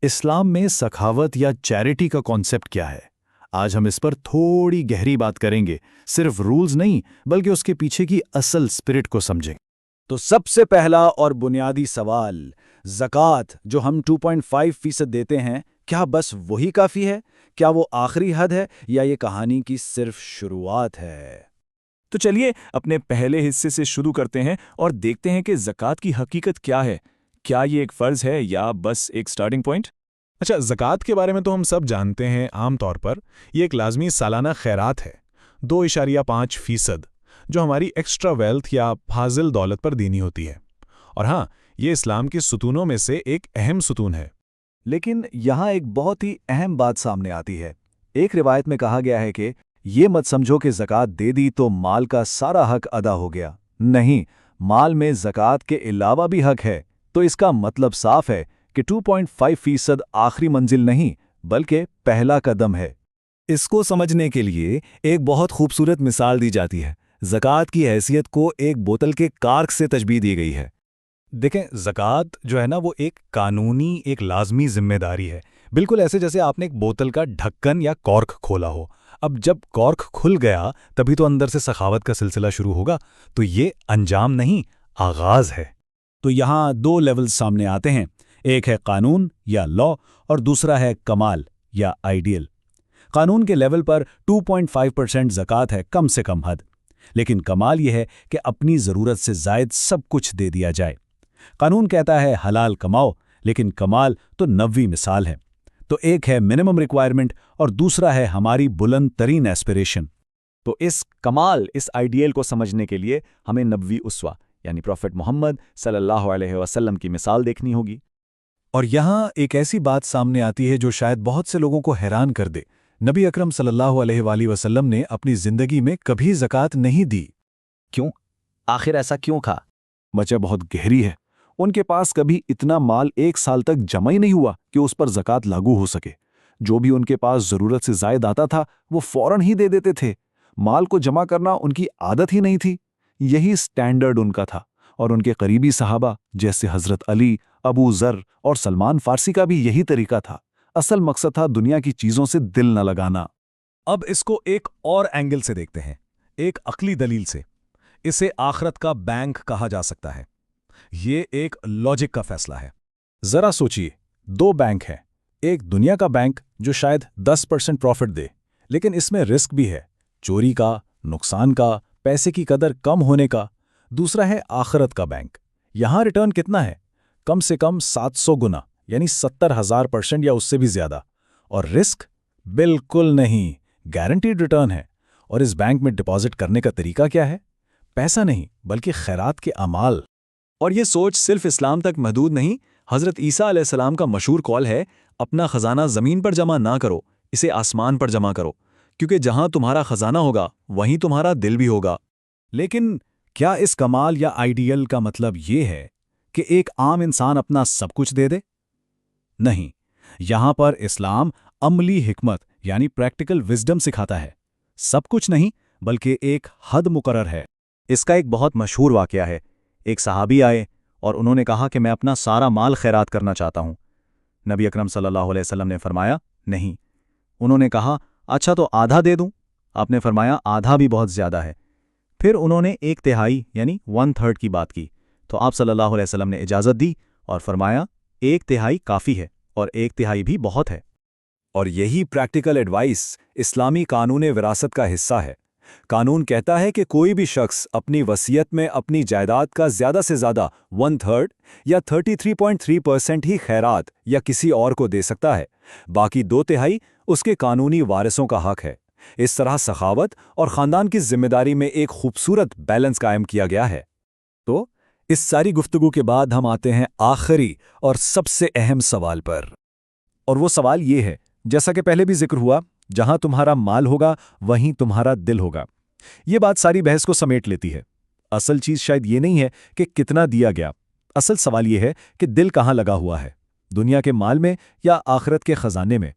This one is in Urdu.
اسلام میں سخاوت یا چیریٹی کا کانسیپٹ کیا ہے؟ آج ہم اس پر تھوڑی گہری بات کریں گے، صرف رولز نہیں بلکہ اس کے پیچھے کی اصل سپرٹ کو سمجھیں۔ تو سب سے پہلا اور بنیادی سوال، زکوٰۃ جو ہم 2.5% دیتے ہیں، کیا بس وہی کافی ہے؟ کیا وہ آخری حد ہے یا یہ کہانی کی صرف شروعات ہے؟ تو چلیے اپنے پہلے حصے سے شروع کرتے ہیں اور دیکھتے ہیں کہ زکوٰۃ کی حقیقت کیا ہے۔ کیا یہ ایک فرض ہے یا بس ایک سٹارٹنگ پوائنٹ؟ اچھا، زکوٰۃ کے بارے میں تو ہم سب جانتے ہیں، عام طور پر یہ ایک لازمی سالانہ خیرات ہے، 2.5% جو ہماری ایکسٹرا ویلتھ یا فاضل دولت پر دینی ہوتی ہے۔ اور ہاں، یہ اسلام کے ستونوں میں سے ایک اہم ستون ہے۔ لیکن یہاں ایک بہت ہی اہم بات سامنے آتی ہے۔ ایک روایت میں کہا گیا ہے کہ یہ مت سمجھو کہ زکوٰۃ دے دی تو مال کا سارا حق ادا ہو گیا۔ نہیں، مال میں زکوٰۃ کے علاوہ بھی حق ہے۔ تو اس کا مطلب صاف ہے کہ 2.5% آخری منزل نہیں بلکہ پہلا قدم ہے۔ اس کو سمجھنے کے لیے ایک بہت خوبصورت مثال دی جاتی ہے۔ زکوٰۃ کی حیثیت کو ایک بوتل کے کارک سے تشبیہ دی گئی ہے۔ دیکھیں، زکوٰۃ جو ہے نا، وہ ایک قانونی، ایک لازمی ذمہ داری ہے، بالکل ایسے جیسے آپ نے ایک بوتل کا ڈھکن یا کارک کھولا ہو۔ اب جب کارک کھل گیا تبھی تو اندر سے سخاوت کا سلسلہ شروع ہوگا، تو یہ انجام نہیں، آغاز ہے۔ تو یہاں دو لیولز سامنے آتے ہیں، ایک ہے قانون یا لا اور دوسرا ہے کمال یا آئیڈیل۔ قانون کے لیول پر 2.5% زکوٰۃ ہے کم سے کم حد، لیکن کمال یہ ہے کہ اپنی ضرورت سے زائد سب کچھ دے دیا جائے۔ قانون کہتا ہے حلال کماؤ، لیکن کمال تو 90 مثال ہے۔ تو ایک ہے منیمم ریکوائرمنٹ اور دوسرا ہے ہماری بلند ترین ایسپریشن۔ تو اس کمال، اس آئیڈیل کو سمجھنے کے لیے ہمیں نبوی اسوہ یعنی پروفٹ محمد صلی اللہ علیہ وسلم کی مثال دیکھنی ہوگی۔ اور یہاں ایک ایسی بات سامنے آتی ہے جو شاید بہت سے لوگوں کو حیران کر دے۔ نبی اکرم صلی اللہ علیہ وآلہ وسلم نے اپنی زندگی میں کبھی زکوٰۃ نہیں دی۔ کیوں؟ آخر ایسا کیوں کھا؟ وجہ بہت گہری ہے۔ ان کے پاس کبھی اتنا مال ایک سال تک جمع ہی نہیں ہوا کہ اس پر زکوٰۃ لاگو ہو سکے۔ جو بھی ان کے پاس ضرورت سے زائد آتا تھا وہ فوراً ہی دے دیتے تھے۔ مال کو جمع کرنا ان کی عادت ہی نہیں تھی۔ یہی سٹینڈرڈ ان کا تھا، اور ان کے قریبی صحابہ جیسے حضرت علی، ابو ذر اور سلمان فارسی کا بھی یہی طریقہ تھا۔ اصل مقصد تھا دنیا کی چیزوں سے دل نہ لگانا۔ اب اس کو ایک اور اینگل سے دیکھتے ہیں، ایک عقلی دلیل سے۔ اسے آخرت کا بینک کہا جا سکتا ہے۔ یہ ایک لاجک کا فیصلہ ہے۔ ذرا سوچئے، دو بینک ہیں، ایک دنیا کا بینک جو شاید 10% پروفٹ دے، لیکن اس میں رسک بھی ہے، چوری کا، نقصان کا، پیسے کی قدر کم ہونے کا۔ دوسرا ہے آخرت کا بینک۔ یہاں ریٹرن کتنا ہے؟ کم سے کم 700 گنا، یعنی 70,000% یا اس سے بھی زیادہ۔ اور رسک؟ بالکل نہیں، گارنٹیڈ ریٹرن ہے۔ اور اس بینک میں ڈپازٹ کرنے کا طریقہ کیا ہے؟ پیسہ نہیں بلکہ خیرات کے اعمال۔ اور یہ سوچ صرف اسلام تک محدود نہیں۔ حضرت عیسیٰ علیہ السلام کا مشہور قول ہے، اپنا خزانہ زمین پر جمع نہ کرو، اسے آسمان پر جمع کرو، کیونکہ جہاں تمہارا خزانہ ہوگا وہیں تمہارا دل بھی ہوگا۔ لیکن کیا اس کمال یا آئیڈیل کا مطلب یہ ہے کہ ایک عام انسان اپنا سب کچھ دے دے؟ نہیں، یہاں پر اسلام عملی حکمت یعنی پریکٹیکل وزڈم سکھاتا ہے۔ سب کچھ نہیں بلکہ ایک حد مقرر ہے۔ اس کا ایک بہت مشہور واقعہ ہے۔ ایک صحابی آئے اور انہوں نے کہا کہ میں اپنا سارا مال خیرات کرنا چاہتا ہوں۔ نبی اکرم صلی اللہ علیہ وسلم نے فرمایا نہیں۔ انہوں نے کہا اچھا تو آدھا دے دوں؟ آپ نے فرمایا آدھا بھی بہت زیادہ ہے۔ پھر انہوں نے 1/3 یعنی 1/3 کی بات کی، تو آپ صلی اللہ علیہ وسلم نے اجازت دی اور فرمایا 1/3 کافی ہے اور 1/3 بھی بہت ہے۔ اور یہی پریکٹیکل ایڈوائس اسلامی قانون وراثت کا حصہ ہے۔ قانون کہتا ہے کہ کوئی بھی شخص اپنی وصیت میں اپنی جائیداد کا زیادہ سے زیادہ 1/3 یا 33.3% ہی خیرات یا کسی اور کو دے سکتا ہے، باقی 2/3 اس کے قانونی وارثوں کا حق ہے۔ اس طرح سخاوت اور خاندان کی ذمہ داری میں ایک خوبصورت بیلنس قائم کیا گیا ہے۔ تو اس ساری گفتگو کے بعد ہم آتے ہیں آخری اور سب سے اہم سوال پر، اور وہ سوال یہ ہے، جیسا کہ پہلے بھی ذکر ہوا، جہاں تمہارا مال ہوگا وہیں تمہارا دل ہوگا۔ یہ بات ساری بحث کو سمیٹ لیتی ہے۔ اصل چیز شاید یہ نہیں ہے کہ کتنا دیا گیا، اصل سوال یہ ہے کہ دل کہاں لگا ہوا ہے، دنیا کے مال میں یا آخرت کے خزانے میں۔